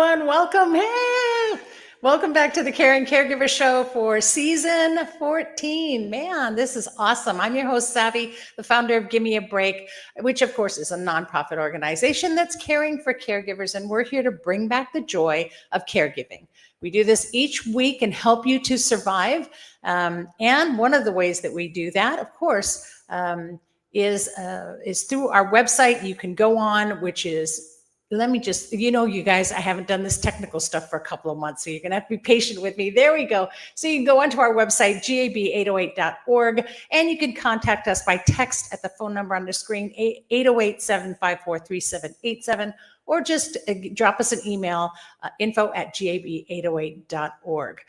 everyone. Welcome. Hey, welcome back to the Caring Caregiver Show for season 14. Man, this is awesome. I'm your host, Savvy, the founder of Give Me a Break, which of course is a nonprofit organization that's caring for caregivers. And we're here to bring back the joy of caregiving. We do this each week and help you to survive. And one of the ways that we do that, of course, is through our website. You can go on, which is, let me just, you guys, I haven't done this technical stuff for a couple of months, so you're going to have to be patient with me. There we go. So you can go onto our website, gab808.org, and you can contact us by text at the phone number on the screen, 808-754-3787, or just drop us an email, info@gab808.org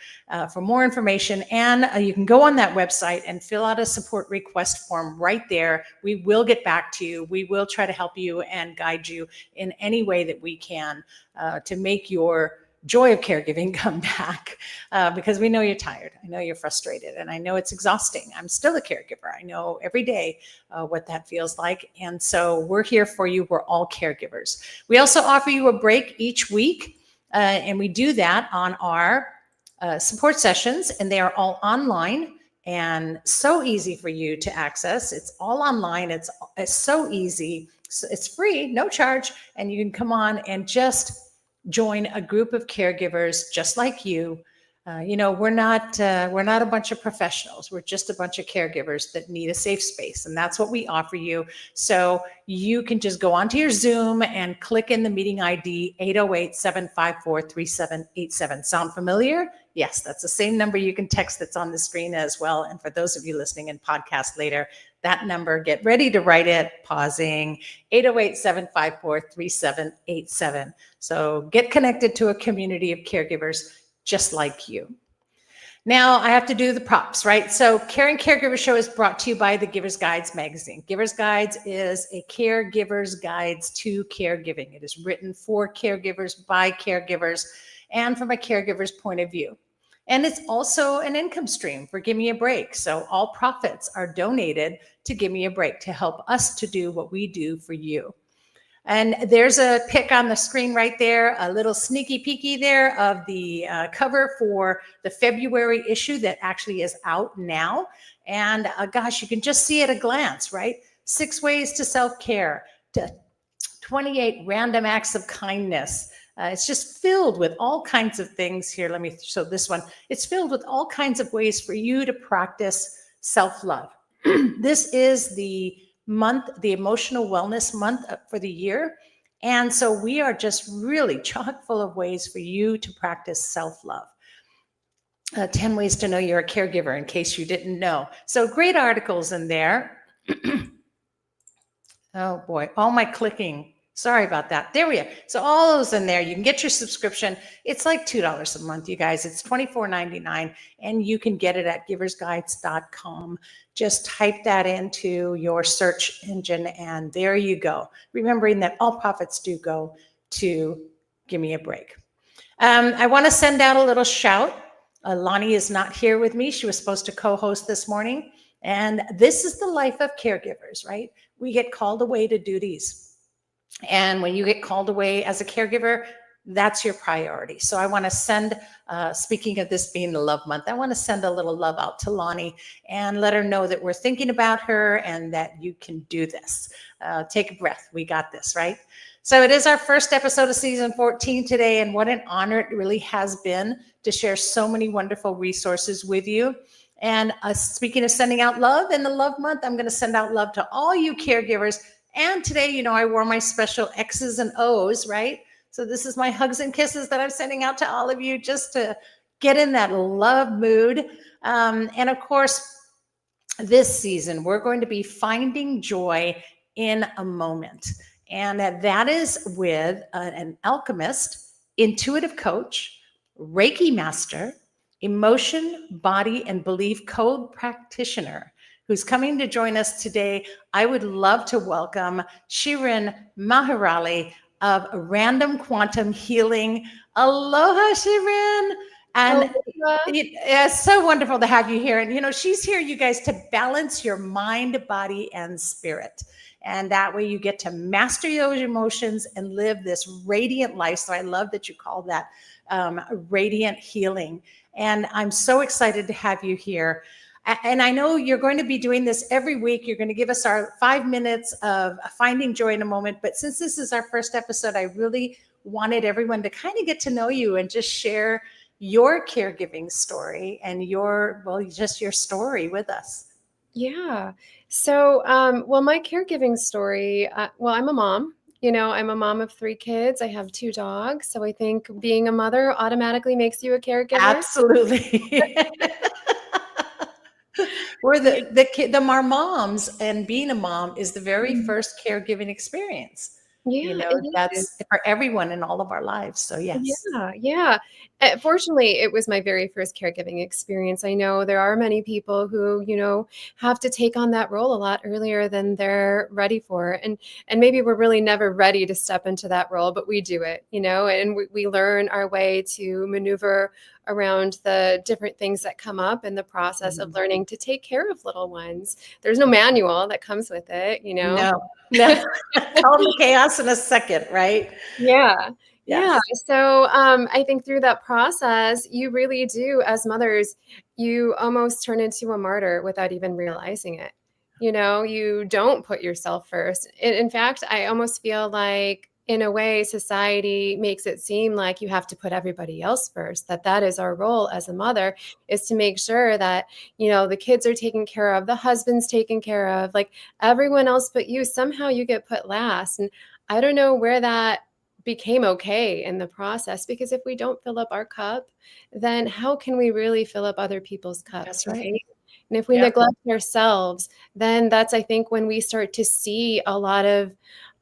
for more information. And you can go on that website and fill out a support request form right there. We will get back to you. We will try to help you and guide you in any way that we can to make your joy of caregiving come back, because we know you're tired. I know you're frustrated, and I know it's exhausting. I'm still a caregiver. I know every day what that feels like. And so we're here for you. We're all caregivers. We also offer you a break each week, and we do that on our support sessions, and they are all online and so easy for you to access. It's all online. It's so easy. It's free, no charge, and you can come on and just join a group of caregivers just like you. We're not a bunch of professionals. We're just a bunch of caregivers that need a safe space, and that's what we offer you. So you can just go onto your Zoom and click in the meeting ID 808-754-3787. Sound familiar? Yes, that's the same number you can text that's on the screen as well. And for those of you listening in podcast later, that number, get ready to write it, pausing, 808-754-3787. So get connected to a community of caregivers just like you. Now I have to do the props, right? So Caring Caregiver Show is brought to you by the Giver's Guides magazine. Giver's Guides is a caregiver's guides to caregiving. It is written for caregivers by caregivers and from a caregiver's point of view. And it's also an income stream for Give Me a Break. So all profits are donated to Give Me a Break to help us to do what we do for you. And there's a pic on the screen right there, a little sneaky peeky there of the cover for the February issue that actually is out now. And gosh, you can just see at a glance, right? 6 ways to self-care, to 28 random acts of kindness. It's just filled with all kinds of things here. Let me show this one. It's filled with all kinds of ways for you to practice self-love. This is the month, the emotional wellness month for the year. And so we are just really chock full of ways for you to practice self-love. 10 ways to know you're a caregiver, in case you didn't know. So great articles in there. Oh boy, all my clicking. Sorry about that. There we are. So all those in there, you can get your subscription. It's like $2 a month, you guys. It's $24.99, and you can get it at giversguides.com. Just type that into your search engine, and there you go. Remembering that all profits do go to Give Me a Break. I want to send out a little shout. Lonnie is not here with me. She was supposed to co-host this morning. And this is the life of caregivers, right? We get called away to duties. And when you get called away as a caregiver, that's your priority. So I want to send, speaking of this being the love month, I want to send a little love out to Lonnie and let her know that we're thinking about her and that you can do this. Take a breath. We got this, right? So it is our first episode of season 14 today. And what an honor it really has been to share so many wonderful resources with you. And speaking of sending out love in the love month, I'm going to send out love to all you caregivers. And today, I wore my special X's and O's, right? So this is my hugs and kisses that I'm sending out to all of you just to get in that love mood. And of course, this season, we're going to be finding joy in a moment. And that is with an alchemist, intuitive coach, Reiki master, emotion, body, and belief code practitioner, who's coming to join us today. I would love to welcome Shirin Maharali of Random Quantum Healing. Aloha, Shirin. And Oh, Linda. it's so wonderful to have you here. And, she's here, you guys, to balance your mind, body, and spirit. And that way you get to master those emotions and live this radiant life. So I love that you call that radiant healing. And I'm so excited to have you here. And I know you're going to be doing this every week. You're going to give us our 5 minutes of finding joy in a moment. But since this is our first episode, I really wanted everyone to kind of get to know you and just share your caregiving story and just your story with us. Yeah. So, well, my caregiving story, well, I'm a mom. I'm a mom of 3 kids. I have 2 dogs. So I think being a mother automatically makes you a caregiver. Absolutely. We're our moms, and being a mom is the very Mhm. first caregiving experience. Yeah, it is. That's for everyone in all of our lives. So yes. Yeah, yeah. Fortunately, it was my very first caregiving experience. I know there are many people who, have to take on that role a lot earlier than they're ready for. And maybe we're really never ready to step into that role, but we do it, and we learn our way to maneuver around the different things that come up in the process of Mhm. learning to take care of little ones. There's no manual that comes with it. No, no. Calm the chaos in a second, right? Yeah. Yeah. Yes. So I think through that process, you really do, as mothers, you almost turn into a martyr without even realizing it. You don't put yourself first. In fact, I almost feel like, in a way, society makes it seem like you have to put everybody else first, that is our role as a mother, is to make sure that, the kids are taken care of, the husband's taken care of, like everyone else but you. Somehow you get put last. And I don't know where that became okay in the process, because if we don't fill up our cup, then how can we really fill up other people's cups, That's right. right? And if we Yep. neglect ourselves, then that's, I think, when we start to see a lot of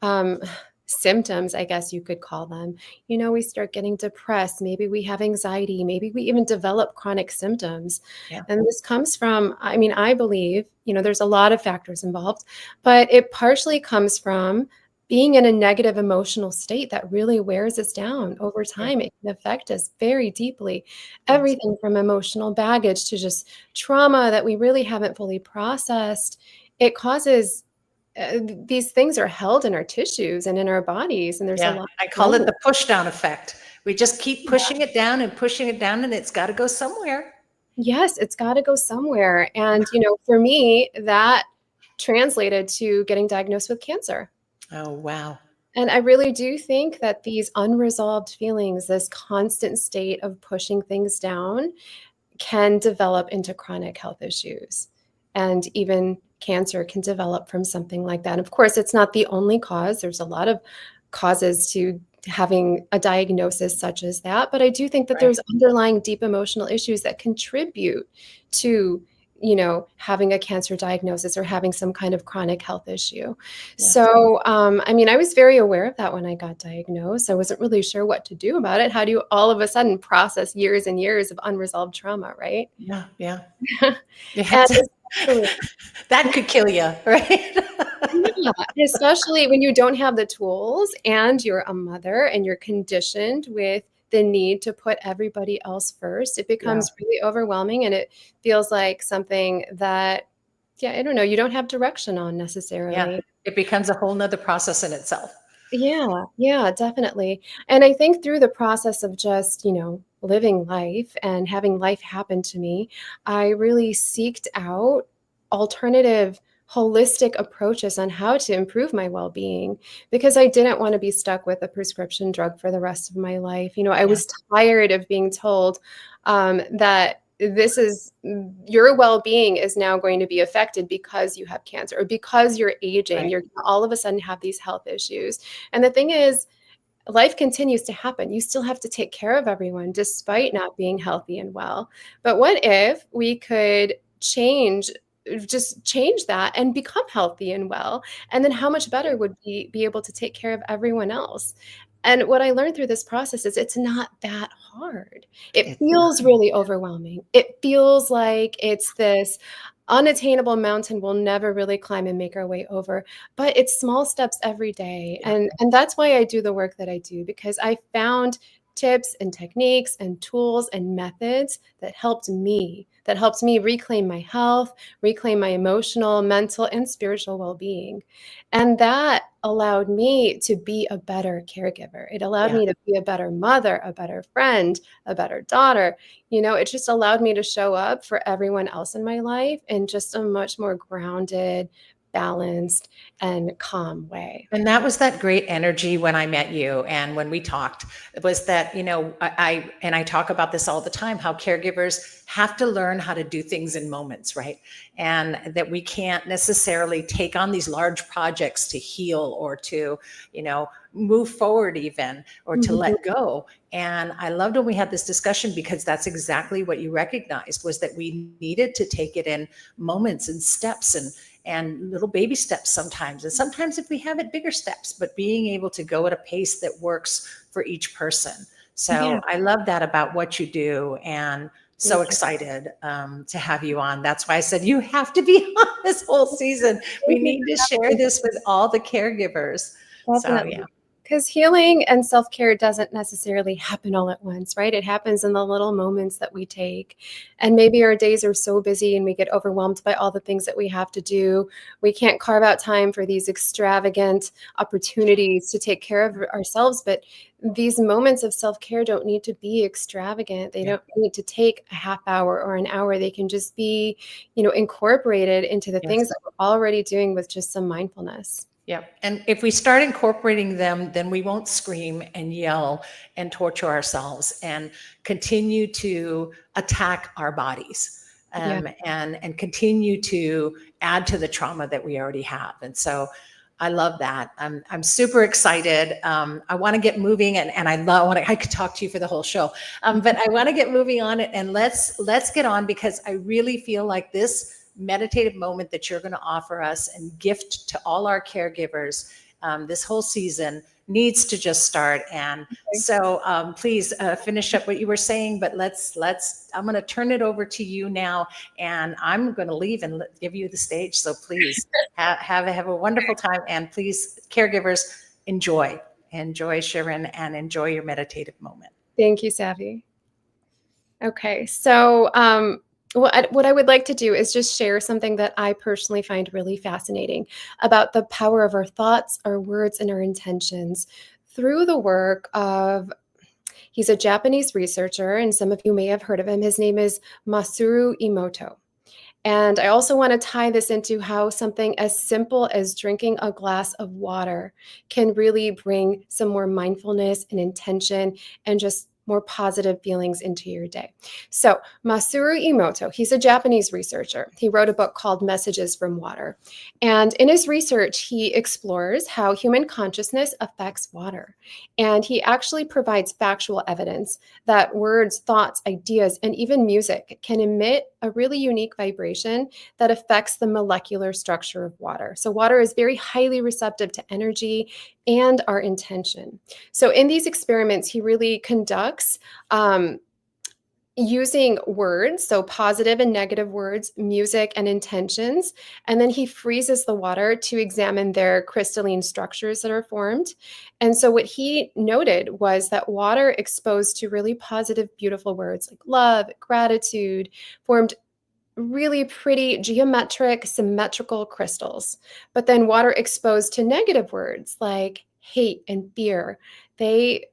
um, symptoms, I guess you could call them. We start getting depressed. Maybe we have anxiety. Maybe we even develop chronic symptoms. Yeah. And this comes from, I believe, there's a lot of factors involved, but it partially comes from being in a negative emotional state that really wears us down over Yeah. time. It can affect us very deeply. Yes. Everything from emotional baggage to just trauma that we really haven't fully processed. It causes these things are held in our tissues and in our bodies, and there's a Yeah. lot I of call it trauma. the push down effect. We just keep pushing it down and pushing it down, and it's got to go somewhere. Yes, it's got to go somewhere. And, for me, that translated to getting diagnosed with cancer. Oh, wow. And I really do think that these unresolved feelings, this constant state of pushing things down, can develop into chronic health issues. And even cancer can develop from something like that. And of course, it's not the only cause. There's a lot of causes to having a diagnosis such as that. But I do think that Right. there's underlying deep emotional issues that contribute to having a cancer diagnosis or having some kind of chronic health issue. Yes. So, I was very aware of that when I got diagnosed. I wasn't really sure what to do about it. How do you all of a sudden process years and years of unresolved trauma, right? Yeah. Yeah. And Yeah. especially, That could kill you, right? yeah, especially when you don't have the tools and you're a mother and you're conditioned with the need to put everybody else first, it Yeah. becomes really overwhelming, and it feels like something that, yeah, I don't know, you don't have direction on Yeah. necessarily. It becomes a whole nother process in itself. Yeah, yeah, definitely. And I think through the process of just, living life and having life happen to me, I really seeked out alternative, holistic approaches on how to improve my well-being, because I didn't want to be stuck with a prescription drug for the rest of my life. I Yeah. was tired of being told that this is your well-being is now going to be affected because you have cancer or because you're aging. Right. You're gonna all of a sudden have these health issues. And the thing is, life continues to happen. You still have to take care of everyone despite not being healthy and well. But what if we could just change that and become healthy and well? And then how much better would we be able to take care of everyone else? And what I learned through this process is it's not that hard. It It's not. feels really overwhelming. It feels like it's this unattainable mountain we'll never really climb and make our way over, but it's small steps every day. Yeah. And that's why I do the work that I do, because I found tips and techniques and tools and methods that helped me reclaim my health, reclaim my emotional, mental, and spiritual well-being. And that allowed me to be a better caregiver. It allowed Yeah. me to be a better mother, a better friend, a better daughter. It just allowed me to show up for everyone else in my life in just a much more grounded, balanced, and calm way. And that was that great energy when I met you and when we talked. It was that, I talk about this all the time, how caregivers have to learn how to do things in moments, right? And that we can't necessarily take on these large projects to heal or to, move forward even, or to Mhm. let go. And I loved when we had this discussion, because that's exactly what you recognized, was that we needed to take it in moments and steps and little baby steps sometimes. And sometimes if we have it, bigger steps, but being able to go at a pace that works for each person. Yeah, So I love that about what you do, and so thank you. excited to have you on. That's why I said you have to be on this whole season. We Thank you need to for share having me. this with all the caregivers. So yeah. Definitely. Because healing and self-care doesn't necessarily happen all at once, right? It happens in the little moments that we take. And maybe our days are so busy and we get overwhelmed by all the things that we have to do. We can't carve out time for these extravagant opportunities to take care of ourselves. But these moments of self-care don't need to be extravagant. They Yeah. don't need to take a half hour or an hour. They can just be, incorporated into the things Yes. that we're already doing with just some mindfulness. Yeah. And if we start incorporating them, then we won't scream and yell and torture ourselves and continue to attack our bodies, Yeah. and continue to add to the trauma that we already have. And so I love that. I'm super excited. I want to get moving, and I could talk to you for the whole show. But I want to get moving on it, and let's get on, because I really feel like this meditative moment that you're going to offer us and gift to all our caregivers this whole season needs to just start. And so please finish up what you were saying, but I'm going to turn it over to you now, and I'm going to leave and give you the stage. So please have a wonderful time, and please, caregivers, enjoy Sharon, and enjoy your meditative moment. Thank you, Savvy. Okay, so what I would like to do is just share something that I personally find really fascinating about the power of our thoughts, our words, and our intentions through the work of. He's a Japanese researcher, and some of you may have heard of him. His name is Masaru Emoto. And I also want to tie this into how something as simple as drinking a glass of water can really bring some more mindfulness and intention and just more positive feelings into your day. So, Masaru Emoto, he's a Japanese researcher. He wrote a book called Messages from Water. And in his research, he explores how human consciousness affects water. And he actually provides factual evidence that words, thoughts, ideas, and even music can emit a really unique vibration that affects the molecular structure of water. So, water is very highly receptive to energy and our intention. So, in these experiments, he really conducts using words, so positive and negative words, music, and intentions. And then he freezes the water to examine their crystalline structures that are formed. And so, what he noted was that water exposed to really positive, beautiful words like love, gratitude, formed really pretty geometric, symmetrical crystals. But then water exposed to negative words like hate and fear, they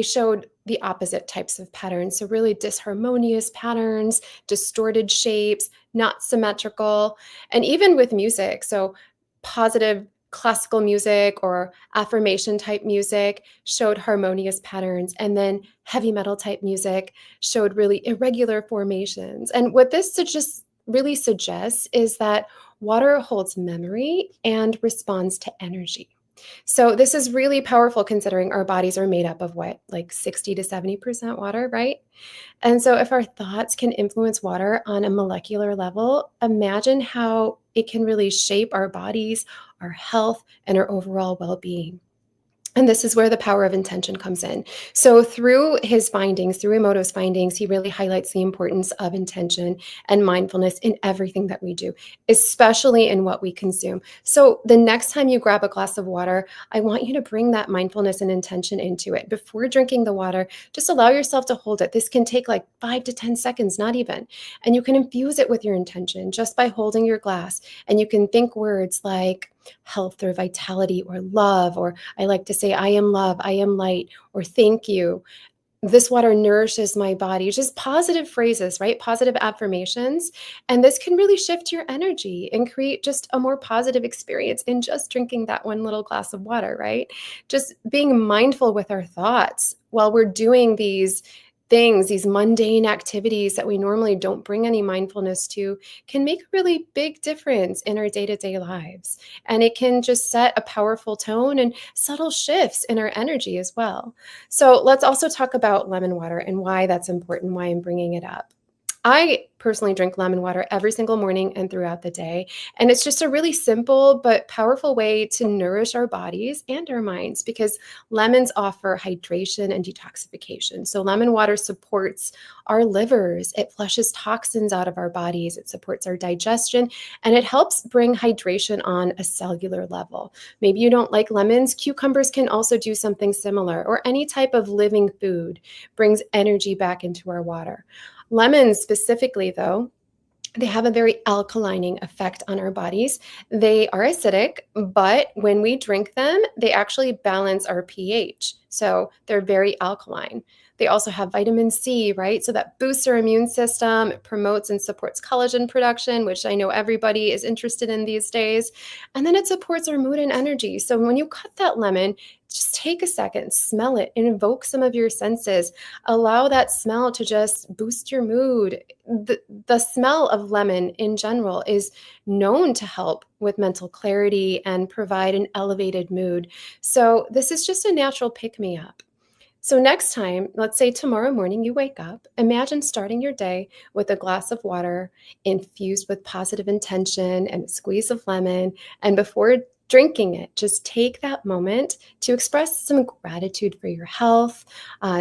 showed the opposite types of patterns. So really disharmonious patterns, distorted shapes, not symmetrical, and even with music. So positive classical music or affirmation type music showed harmonious patterns, and then heavy metal type music showed really irregular formations. And what this just really suggests is that water holds memory and responds to energy. So this is really powerful considering our bodies are made up of what, like 60 to 70% water, right? And so if our thoughts can influence water on a molecular level, imagine how it can really shape our bodies, our health, and our overall well-being. And this is where the power of intention comes in. So, through his findings, through Emoto's findings, he really highlights the importance of intention and mindfulness in everything that we do, especially in what we consume. So, the next time you grab a glass of water, I want you to bring that mindfulness and intention into it. Before drinking the water, just allow yourself to hold it. This can take like 5 to 10 seconds, not even. And you can infuse it with your intention just by holding your glass. And you can think words like health or vitality or love, or I like to say, I am love, I am light, or thank you. This water nourishes my body. Just positive phrases, right? Positive affirmations. And this can really shift your energy and create just a more positive experience in just drinking that one little glass of water, right? Just being mindful with our thoughts while we're doing these things, these mundane activities that we normally don't bring any mindfulness to, can make a really big difference in our day to day lives. And it can just set a powerful tone and subtle shifts in our energy as well. So let's also talk about lemon water and why that's important, why I'm bringing it up. I personally drink lemon water every single morning and throughout the day. And it's just a really simple but powerful way to nourish our bodies and our minds because lemons offer hydration and detoxification. So, lemon water supports our livers, it flushes toxins out of our bodies, it supports our digestion, and it helps bring hydration on a cellular level. Maybe you don't like lemons, cucumbers can also do something similar, or any type of living food brings energy back into our water. Lemons specifically, though, they have a very alkalining effect on our bodies. They are acidic, but when we drink them, they actually balance our pH. So they're very alkaline. They also have vitamin C, right? So that boosts our immune system, it promotes and supports collagen production, which I know everybody is interested in these days. And then it supports our mood and energy. So when you cut that lemon, just take a second, smell it, and invoke some of your senses. Allow that smell to just boost your mood. The smell of lemon in general is known to help with mental clarity and provide an elevated mood. So, this is just a natural pick me up. So, next time, let's say tomorrow morning you wake up, imagine starting your day with a glass of water infused with positive intention and a squeeze of lemon. And before drinking it, just take that moment to express some gratitude for your health,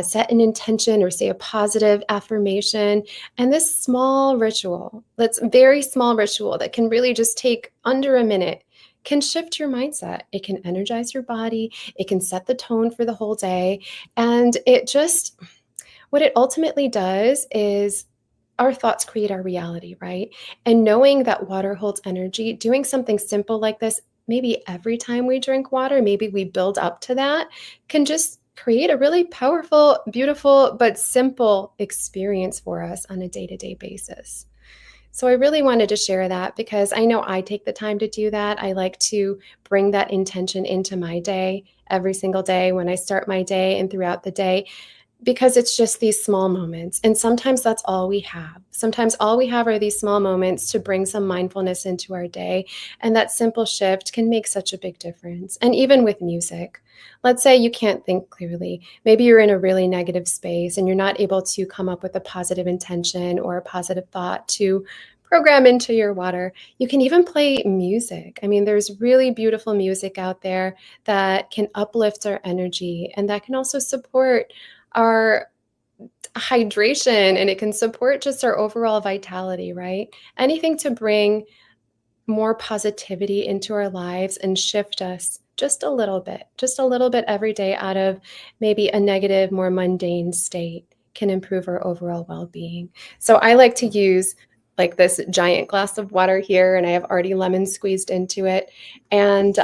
set an intention or say a positive affirmation. And this small ritual, that's a very small ritual that can really just take under a minute, can shift your mindset. It can energize your body. It can set the tone for the whole day. And what it ultimately does is our thoughts create our reality, right? And knowing that water holds energy, doing something simple like this, maybe every time we drink water, maybe we build up to that, can just create a really powerful, beautiful, but simple experience for us on a day to day basis. So I really wanted to share that because I know I take the time to do that. I like to bring that intention into my day every single day when I start my day and throughout the day because it's just these small moments. And sometimes that's all we have. Sometimes all we have are these small moments to bring some mindfulness into our day. And that simple shift can make such a big difference. And even with music, let's say you can't think clearly. Maybe you're in a really negative space and you're not able to come up with a positive intention or a positive thought to program into your water. You can even play music. I mean, there's really beautiful music out there that can uplift our energy and that can also support our hydration and it can support just our overall vitality, right? Anything to bring more positivity into our lives and shift us just a little bit every day out of maybe a negative, more mundane state can improve our overall well being. So I like to use like this giant glass of water here, and I have already lemon squeezed into it. And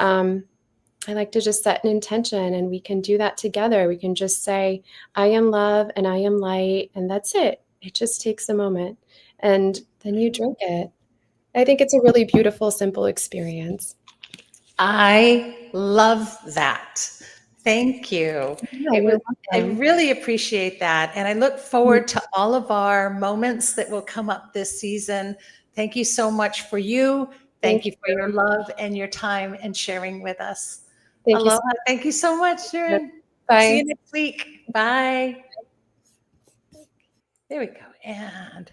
I like to just set an intention, and we can do that together. We can just say, I am love and I am light, and that's it. It just takes a moment. And then you drink it. I think it's a really beautiful, simple experience. I love that. Thank you. Yeah, It was, you're I welcome. really appreciate that. And I look forward to all of our moments that will come up this season. Thank you so much for you. Thank Thank you for your you. love and your time and sharing with us. Thank you so Aloha. Thank you so much, much. Sharon. See you Bye. next week. Bye. There we go. And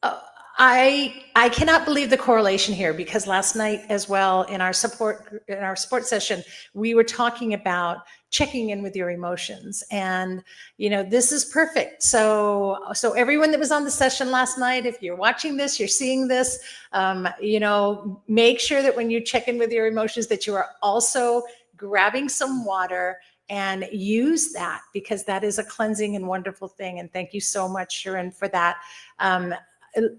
oh, I cannot believe the correlation here, because last night as well in our support session, we were talking about checking in with your emotions, and this is perfect. So everyone that was on the session last night, if you're watching this, you're seeing this, make sure that when you check in with your emotions that you are also grabbing some water and use that, because that is a cleansing and wonderful thing. And thank you so much, Sharon, for that.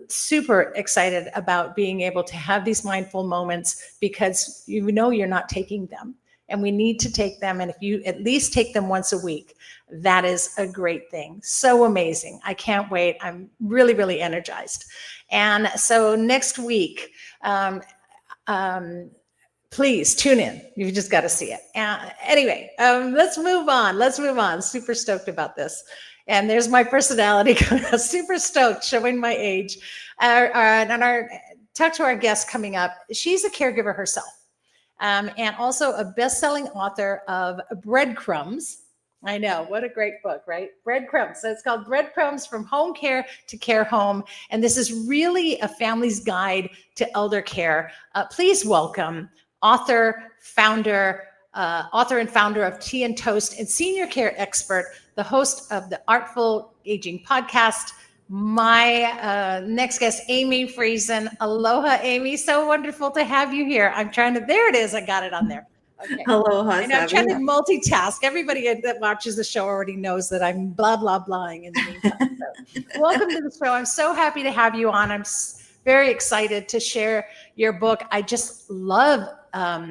Super excited about being able to have these mindful moments, because you're not taking them, and we need to take them. And if you at least take them once a week, that is a great thing. So amazing. I can't wait. I'm really, really energized. And so next week, please tune in. You've just got to see it. Anyway, let's move on. Super stoked about this. And there's my personality. Super stoked, showing my age. Talk to our guest coming up. She's a caregiver herself, and also a best-selling author of Breadcrumbs. I know, what a great book, right? Breadcrumbs. So it's called Breadcrumbs: From Home Care to Care Home. And this is really a family's guide to elder care. Please welcome author and founder of Tea and Toast, and senior care expert, the host of the Artful Aging podcast, my next guest, Amy Friesen. Aloha, Amy. So wonderful to have you here. There it is. I got it on there. Okay. Aloha. And I'm trying to multitask. Everybody that watches the show already knows that I'm blah, blah, blahing in the meantime. So, welcome to the show. I'm so happy to have you on. I'm very excited to share your book. I just love,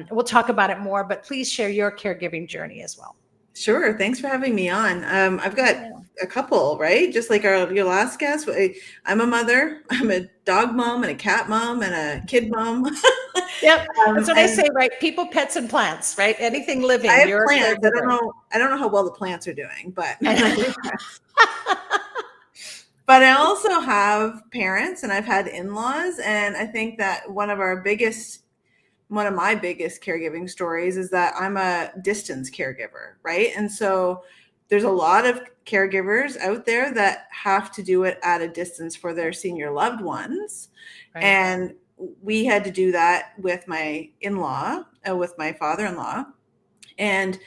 we'll talk about it more, but please share your caregiving journey as well. Sure. Thanks for having me on. I've got a couple, right? Just like your last guest. I'm a mother. I'm a dog mom and a cat mom and a kid mom. Yep. That's what I say, right? People, pets, and plants, right? Anything living. I have plants. I don't know how well the plants are doing, but but I also have parents, and I've had in-laws. And I think that one of my biggest caregiving stories is that I'm a distance caregiver, right? And so there's a lot of caregivers out there that have to do it at a distance for their senior loved ones. Right. And we had to do that with my in-law, with my father-in-law. And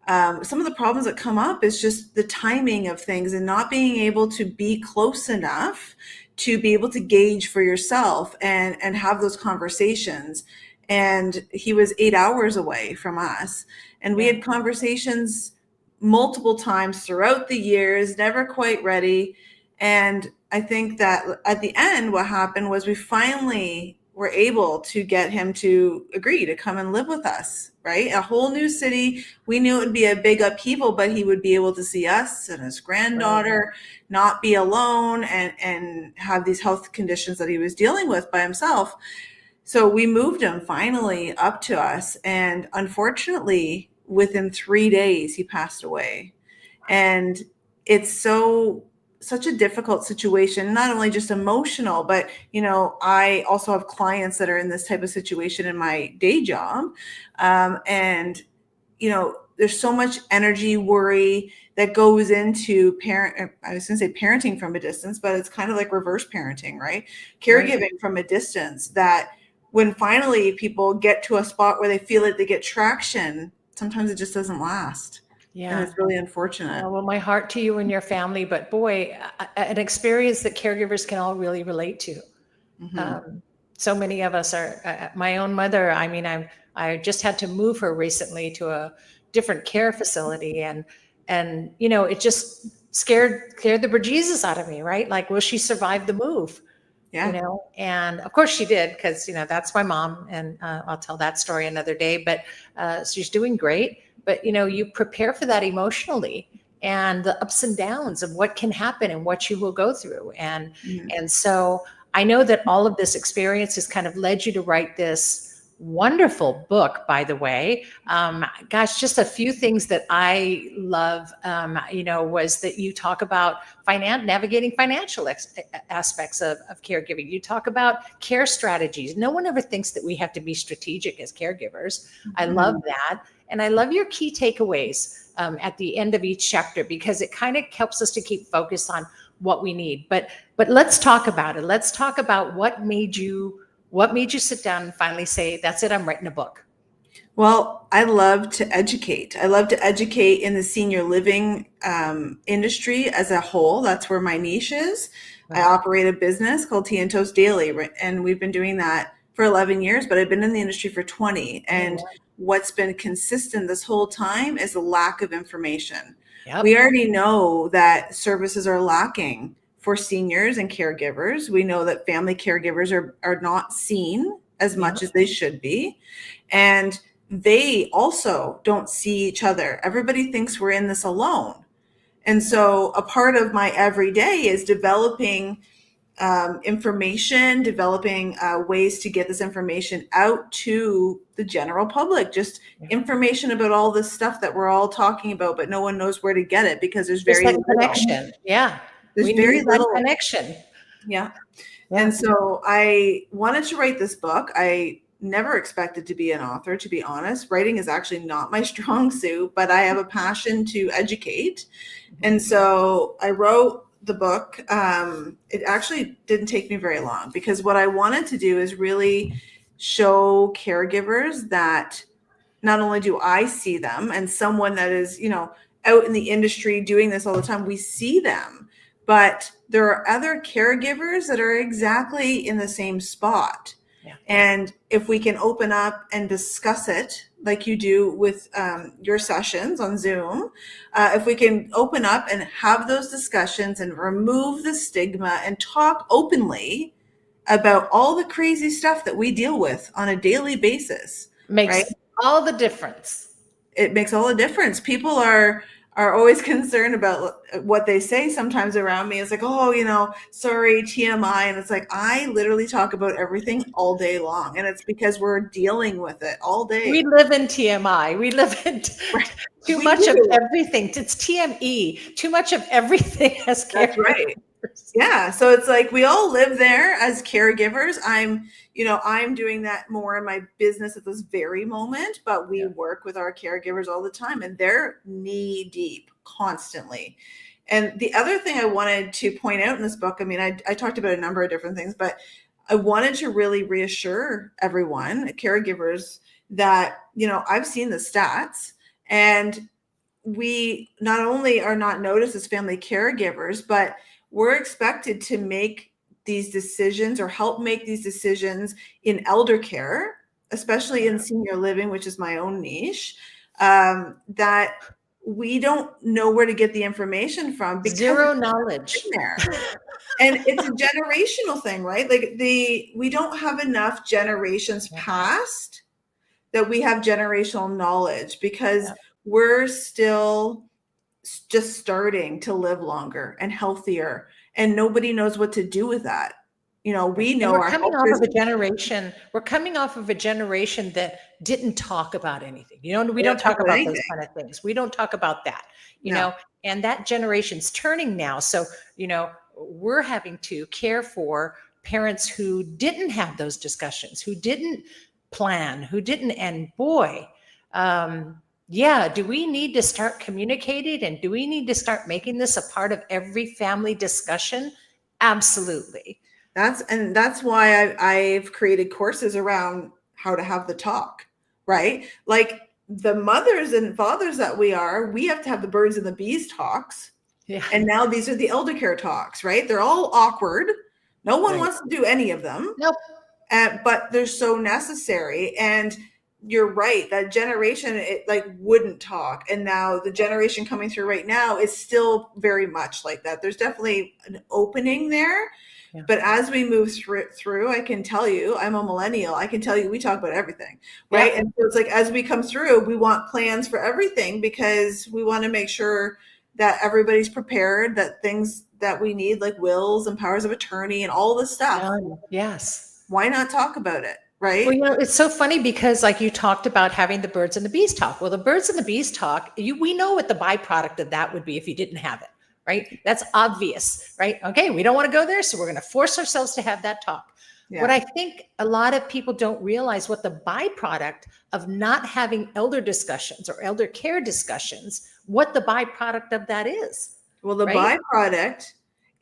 some of the problems that come up is just the timing of things and not being able to be close enough to be able to gauge for yourself and have those conversations. And he was 8 hours away from us. And we had conversations multiple times throughout the years, never quite ready. And I think that at the end, what happened was we finally were able to get him to agree to come and live with us, right? A whole new city. We knew it would be a big upheaval, but he would be able to see us and his granddaughter, not be alone and have these health conditions that he was dealing with by himself. So we moved him finally up to us. And unfortunately, within 3 days, he passed away. And it's such a difficult situation, not only just emotional, but, I also have clients that are in this type of situation in my day job. And there's so much energy, worry that goes into parenting from a distance, but it's kind of like reverse parenting, right? Caregiving from a distance, that when finally people get to a spot where they feel like they get traction, sometimes it just doesn't last. Yeah. And it's really unfortunate. Well, my heart to you and your family, but boy, an experience that caregivers can all really relate to. Mm-hmm. So many of us are, my own mother, I just had to move her recently to a different care facility, and it just scared the bejesus out of me, right? Like, will she survive the move? Yeah. And of course she did, because, that's my mom, and I'll tell that story another day, but she's doing great. But, you prepare for that emotionally, and the ups and downs of what can happen and what you will go through. And so I know that all of this experience has kind of led you to write this wonderful book, by the way. Gosh, just a few things that I love, was that you talk about navigating financial aspects of caregiving. You talk about care strategies. No one ever thinks that we have to be strategic as caregivers. Mm-hmm. I love that. And I love your key takeaways at the end of each chapter, because it kind of helps us to keep focused on what we need. But let's talk about it. Let's talk about what made you sit down and finally say, that's it, I'm writing a book. Well, I love to educate. I love to educate in the senior living industry as a whole. That's where my niche is. I operate a business called Tea and Toast Daily, and we've been doing that for 11 years, but I've been in the industry for 20. And what's been consistent this whole time is a lack of information. Yep. We already know that services are lacking for seniors and caregivers. We know that family caregivers are not seen as much as they should be. And they also don't see each other. Everybody thinks we're in this alone. And so a part of my everyday is developing information, developing ways to get this information out to the general public, just information about all this stuff that we're all talking about, but no one knows where to get it because there's very little connection. Yeah. There's we very need little that connection. Yeah. And so I wanted to write this book. I never expected to be an author, to be honest. Writing is actually not my strong suit, but I have a passion to educate. And so I wrote the book. It actually didn't take me very long because what I wanted to do is really show caregivers that not only do I see them, and someone that is, out in the industry doing this all the time, we see them, but there are other caregivers that are exactly in the same spot. Yeah. And if we can open up and discuss it like you do with your sessions on Zoom, if we can open up and have those discussions and remove the stigma and talk openly about all the crazy stuff that we deal with on a daily basis, makes all the difference. It makes all the difference. People are always concerned about what they say sometimes around me. It's like, oh, sorry, TMI. And it's like, I literally talk about everything all day long. And it's because we're dealing with it all day. We live in TMI. We live in too much of everything. It's TME, too much of everything as caregivers. That's right. Yeah. So it's like we all live there as caregivers. I'm doing that more in my business at this very moment, but we work with our caregivers all the time and they're knee deep constantly. And the other thing I wanted to point out in this book, I talked about a number of different things, but I wanted to really reassure everyone, caregivers, that, I've seen the stats and we not only are not noticed as family caregivers, but we're expected to make these decisions or help make these decisions in elder care, especially in senior living, which is my own niche, that we don't know where to get the information from. Because zero knowledge. There. And it's a generational thing, right? Like we don't have enough generations past that we have generational knowledge because we're still just starting to live longer and healthier, and nobody knows what to do with that. We know we're coming off of a generation. We're coming off of a generation that didn't talk about anything. We don't talk about those kind of things. We don't talk about that. And that generation's turning now. So we're having to care for parents who didn't have those discussions, who didn't plan, who didn't. And boy, do we need to start communicating, and do we need to start making this a part of every family discussion? Absolutely. That's why I've created courses around how to have the talk, right? Like the mothers and fathers that we have to have the birds and the bees talks. Yeah. And now these are the elder care talks, right? They're all awkward. No one wants to do any of them. Nope. But they're so necessary. And you're right, that generation, it wouldn't talk. And now the generation coming through right now is still very much like that. There's definitely an opening there. Yeah. But as we move through, I can tell you, I'm a millennial. I can tell you, we talk about everything, right? Yeah. And so it's like, as we come through, we want plans for everything because we want to make sure that everybody's prepared, that things that we need, like wills and powers of attorney and all this stuff. Yes. Why not talk about it? Right. Well, it's so funny because you talked about having the birds and the bees talk. Well, the birds and the bees talk, we know what the byproduct of that would be if you didn't have it, right? That's obvious, right? Okay, we don't want to go there, so we're going to force ourselves to have that talk. Yeah. What I think a lot of people don't realize, what the byproduct of not having elder discussions or elder care discussions, what the byproduct of that is. Well, the byproduct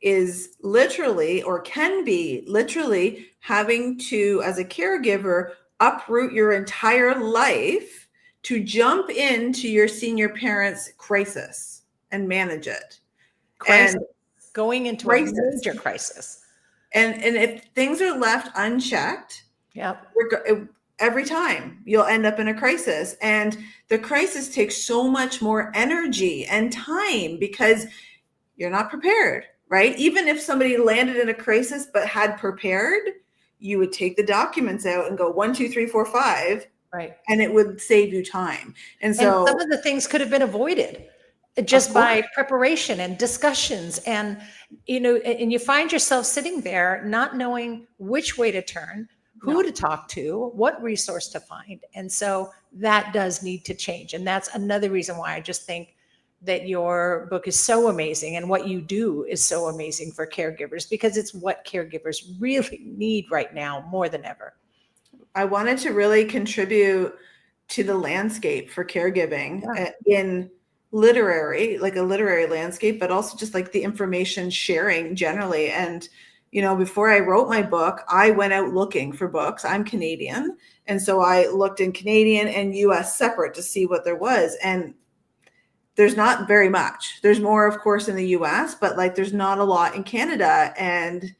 is literally, or can be literally, having to, as a caregiver, uproot your entire life to jump into your senior parents' crisis and manage it. Crisis. And Going into crisis. a major crisis. And if things are left unchecked, Yep. every time you'll end up in a crisis. And the crisis takes so much more energy and time because you're not prepared, right? Even if somebody landed in a crisis but had prepared, you would take the documents out and go 1, 2, 3, 4, 5, right, and it would save you time. And so some of the things could have been avoided just by preparation and discussions, and and you find yourself sitting there not knowing which way to turn, who to talk to, what resource to find. And so that does need to change. And that's another reason why I just think that your book is so amazing and what you do is so amazing for caregivers, because it's what caregivers really need right now more than ever. I wanted to really contribute to the landscape for caregiving in literary, like a literary landscape, but also just like the information sharing generally. And, before I wrote my book, I went out looking for books. I'm Canadian. And so I looked in Canadian and US separate to see what there was. And there's not very much. There's more, of course, in the US, but like there's not a lot in Canada. And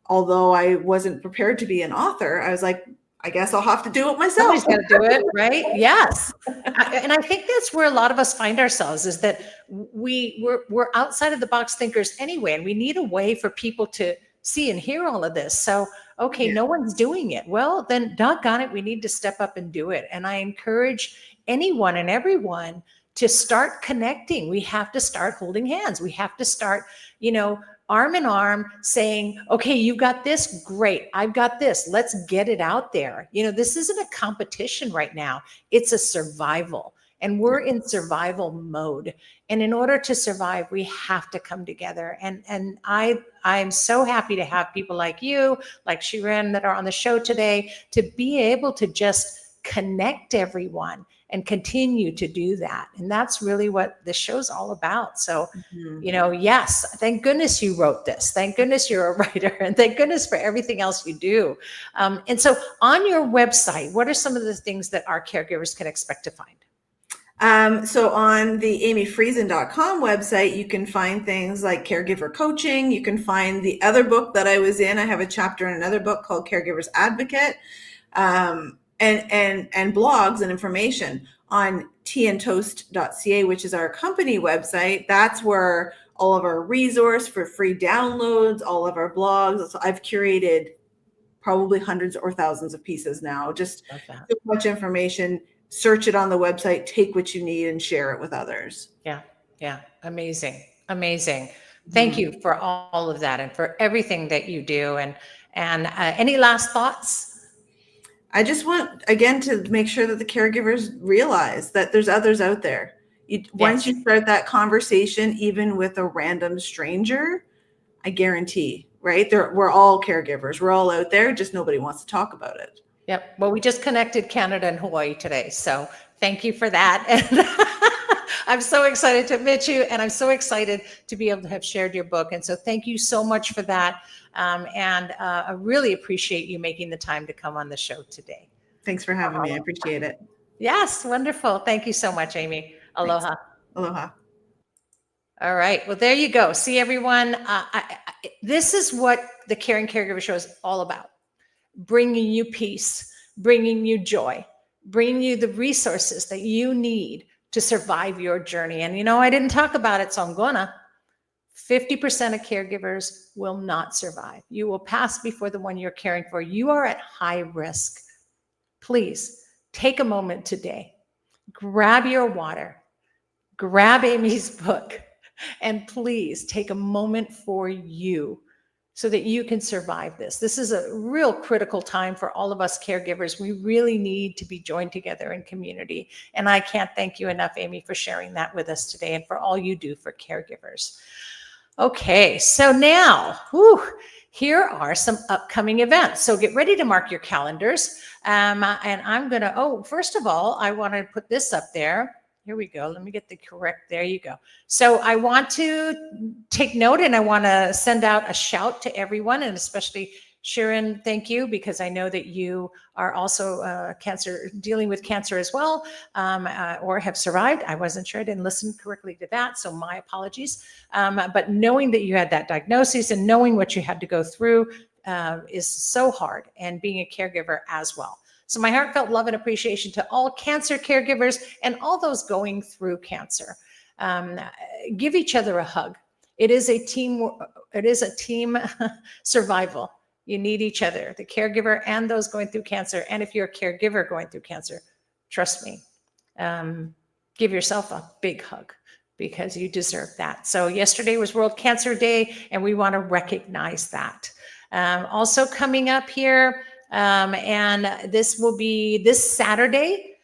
although I wasn't prepared to be an author, I was like, I guess I'll have to do it myself. Somebody's got to do it, right? Yes. And I think that's where a lot of us find ourselves, is that we're outside of the box thinkers anyway, and we need a way for people to see and hear all of this. So, okay, no one's doing it. Well, then doggone it, we need to step up and do it. And I encourage anyone and everyone to start connecting. We have to start holding hands. We have to start, arm in arm, saying, okay, you've got this, great, I've got this, let's get it out there. This isn't a competition right now, it's a survival, and we're in survival mode. And in order to survive, we have to come together. And I'm so happy to have people like you, like Shirin, that are on the show today, to be able to just connect everyone and continue to do that. And that's really what this show's all about. So, yes, thank goodness you wrote this. Thank goodness you're a writer, and thank goodness for everything else you do. And so on your website, what are some of the things that our caregivers can expect to find? So on the amyfriesen.com website, you can find things like caregiver coaching. You can find the other book that I was in. I have a chapter in another book called Caregiver's Advocate. And blogs and information on teaandtoast.ca, which is our company website. That's where all of our resource for free downloads, all of our blogs. So I've curated probably hundreds or thousands of pieces now, just so much information. Search it on the website, take what you need and share it with others. Yeah. Amazing. Thank you for all of that and for everything that you do. And any last thoughts? I just want, again, to make sure that the caregivers realize that there's others out there. Once you start that conversation, even with a random stranger, I guarantee, right? We're all caregivers. We're all out there. Just nobody wants to talk about it. Yep. Well, we just connected Canada and Hawaii today. So thank you for that. And I'm so excited to meet you, and I'm so excited to be able to have shared your book. And so thank you so much for that. I really appreciate you making the time to come on the show today. Thanks for having me. I appreciate it. Yes, wonderful. Thank you so much, Amy. Aloha. Thanks. Aloha. All right. Well, there you go. See, everyone, this is what the Caring Caregiver Show is all about. Bringing you peace, bringing you joy, bringing you the resources that you need to survive your journey. And, I didn't talk about it, so I'm gonna. 50% of caregivers will not survive. You will pass before the one you're caring for. You are at high risk. Please take a moment today, grab your water, grab Amy's book, and please take a moment for you so that you can survive this. This is a real critical time for all of us caregivers. We really need to be joined together in community. And I can't thank you enough, Amy, for sharing that with us today and for all you do for caregivers. Okay, so now, here are some upcoming events. So get ready to mark your calendars. And I'm gonna, first of all, I want to put this up there. Here we go. Let me get the correct. There you go. So I want to take note, and I want to send out a shout to everyone, and especially Sharon, thank you, because I know that you are also dealing with cancer as well, or have survived. I wasn't sure. I didn't listen correctly to that, so my apologies. But knowing that you had that diagnosis and knowing what you had to go through is so hard, and being a caregiver as well. So my heartfelt love and appreciation to all cancer caregivers and all those going through cancer. Give each other a hug. It is a team. It is a team survival. You need each other, the caregiver and those going through cancer. And if you're a caregiver going through cancer, trust me, give yourself a big hug, because you deserve that. So yesterday was World Cancer Day, and we want to recognize that. Also coming up here, and this will be this Saturday.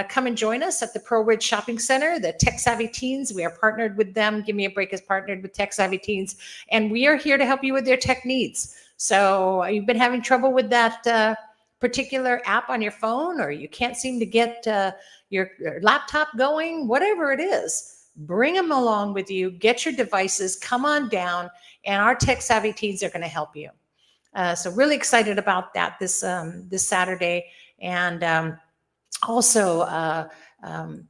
Come and join us at the Pearl Ridge Shopping Center, the Tech Savvy Teens. We are partnered with them. Give Me a Break is partnered with Tech Savvy Teens, and we are here to help you with their tech needs. So you've been having trouble with that particular app on your phone, or you can't seem to get your laptop going, whatever it is, bring them along with you, get your devices, come on down, and our Tech Savvy Teens are going to help you. So really excited about that this Saturday. And also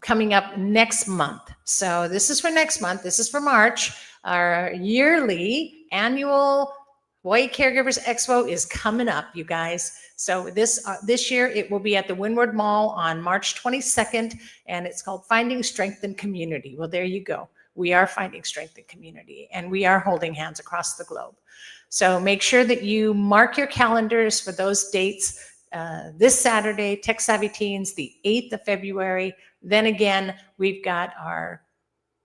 coming up next month. So this is for next month. This is for March. Our yearly annual Hawaii Caregivers Expo is coming up, you guys. So this year it will be at the Windward Mall on March 22nd, and it's called Finding Strength in Community. Well, there you go. We are finding strength in community, and we are holding hands across the globe. So make sure that you mark your calendars for those dates. This Saturday, Tech Savvy Teens, the 8th of February. Then again, we've got our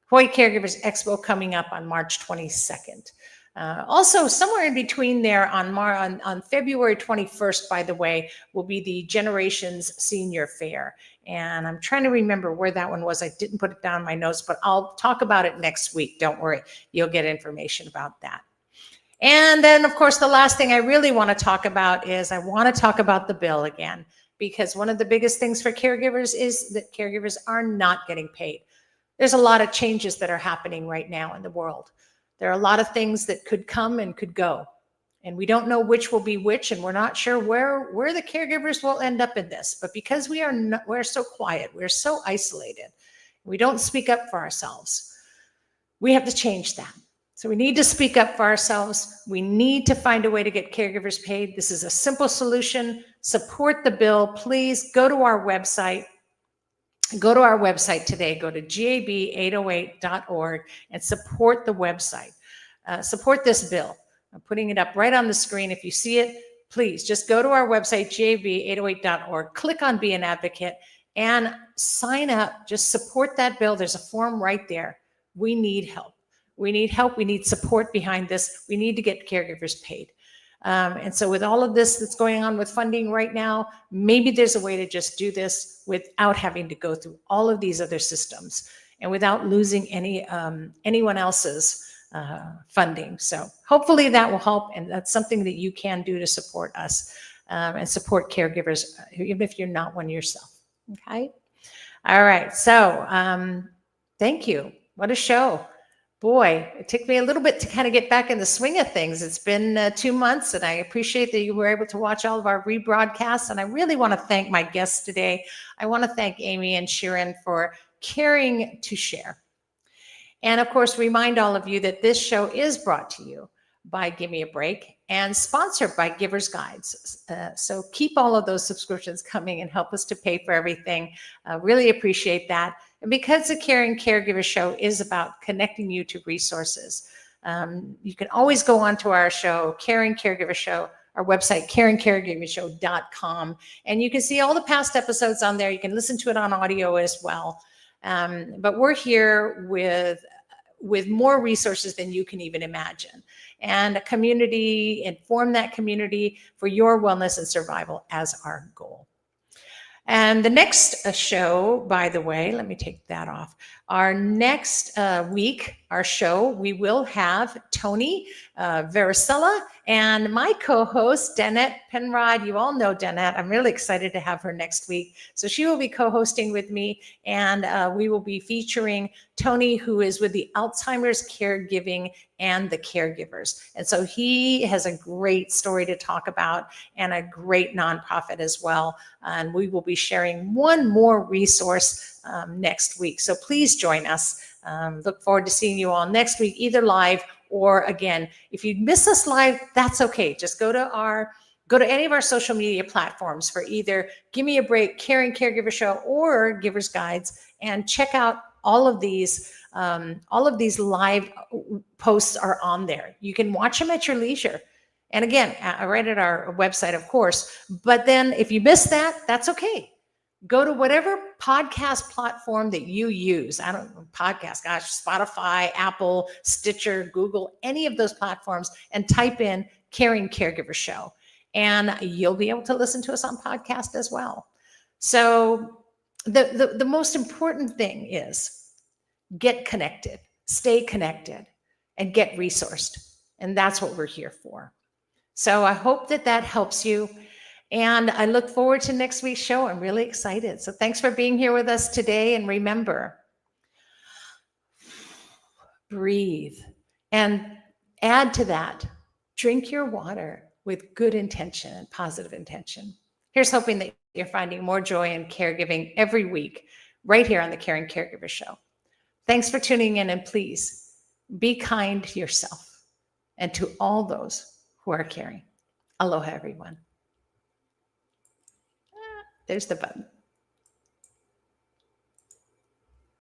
Hawaii Caregivers Expo coming up on March 22nd. Also, somewhere in between there on February 21st, by the way, will be the Generations Senior Fair. And I'm trying to remember where that one was. I didn't put it down in my notes, but I'll talk about it next week. Don't worry. You'll get information about that. And then, of course, the last thing I really want to talk about is I want to talk about the bill again, because one of the biggest things for caregivers is that caregivers are not getting paid. There's a lot of changes that are happening right now in the world. There are a lot of things that could come and could go, and we don't know which will be which, and we're not sure where the caregivers will end up in this. But because we're so quiet, we're so isolated, we don't speak up for ourselves, we have to change that. So we need to speak up for ourselves. We need to find a way to get caregivers paid. This is a simple solution. Support the bill. Please go to our website. Go to our website today. Go to gab808.org and support the website. Support this bill. I'm putting it up right on the screen. If you see it, please just go to our website, gab808.org. Click on Be an Advocate and sign up. Just support that bill. There's a form right there. We need help. We need help. We need support behind this. We need to get caregivers paid. And so with all of this that's going on with funding right now, maybe there's a way to just do this without having to go through all of these other systems and without losing anyone else's funding. So hopefully that will help. And that's something that you can do to support us and support caregivers, even if you're not one yourself. Okay. All right. So thank you. What a show. Boy, it took me a little bit to kind of get back in the swing of things. It's been 2 months, and I appreciate that you were able to watch all of our rebroadcasts. And I really want to thank my guests today. I want to thank Amy and Sharon for caring to share. And of course, remind all of you that this show is brought to you by Give Me a Break and sponsored by Givers Guides. So keep all of those subscriptions coming and help us to pay for everything. Really appreciate that. And because the Caring Caregiver Show is about connecting you to resources, you can always go on to our show, Caring Caregiver Show, our website, caringcaregivershow.com. And you can see all the past episodes on there. You can listen to it on audio as well. But we're here with more resources than you can even imagine. And a community, and form that community for your wellness and survival as our goal. And the next show, by the way, let me take that off. Our next week, our show, we will have Tony Varicella and my co-host, Danette Penrod. You all know Danette. I'm really excited to have her next week. So she will be co-hosting with me, and we will be featuring Tony, who is with the Alzheimer's Caregiving and the Caregivers. And so he has a great story to talk about and a great nonprofit as well. And we will be sharing one more resource next week. So please join us. Look forward to seeing you all next week, either live or again. If you miss us live, that's okay. Just go to any of our social media platforms for either Give Me a Break, Caring Caregiver Show, or Giver's Guides, and check out all of these live posts are on there. You can watch them at your leisure. And again, right at our website, of course. But then if you miss that, that's okay. Go to whatever podcast platform that you use. I don't know, podcast, gosh, Spotify, Apple, Stitcher, Google, any of those platforms, and type in Caring Caregiver Show. And you'll be able to listen to us on podcast as well. So the most important thing is get connected, stay connected, and get resourced. And that's what we're here for. So I hope that helps you. And I look forward to next week's show. I'm really excited. So thanks for being here with us today. And remember, breathe. And add to that, drink your water with good intention and positive intention. Here's hoping that you're finding more joy in caregiving every week, right here on the Caring Caregiver Show. Thanks for tuning in, and please be kind to yourself and to all those who are caring. Aloha, everyone. There's the button.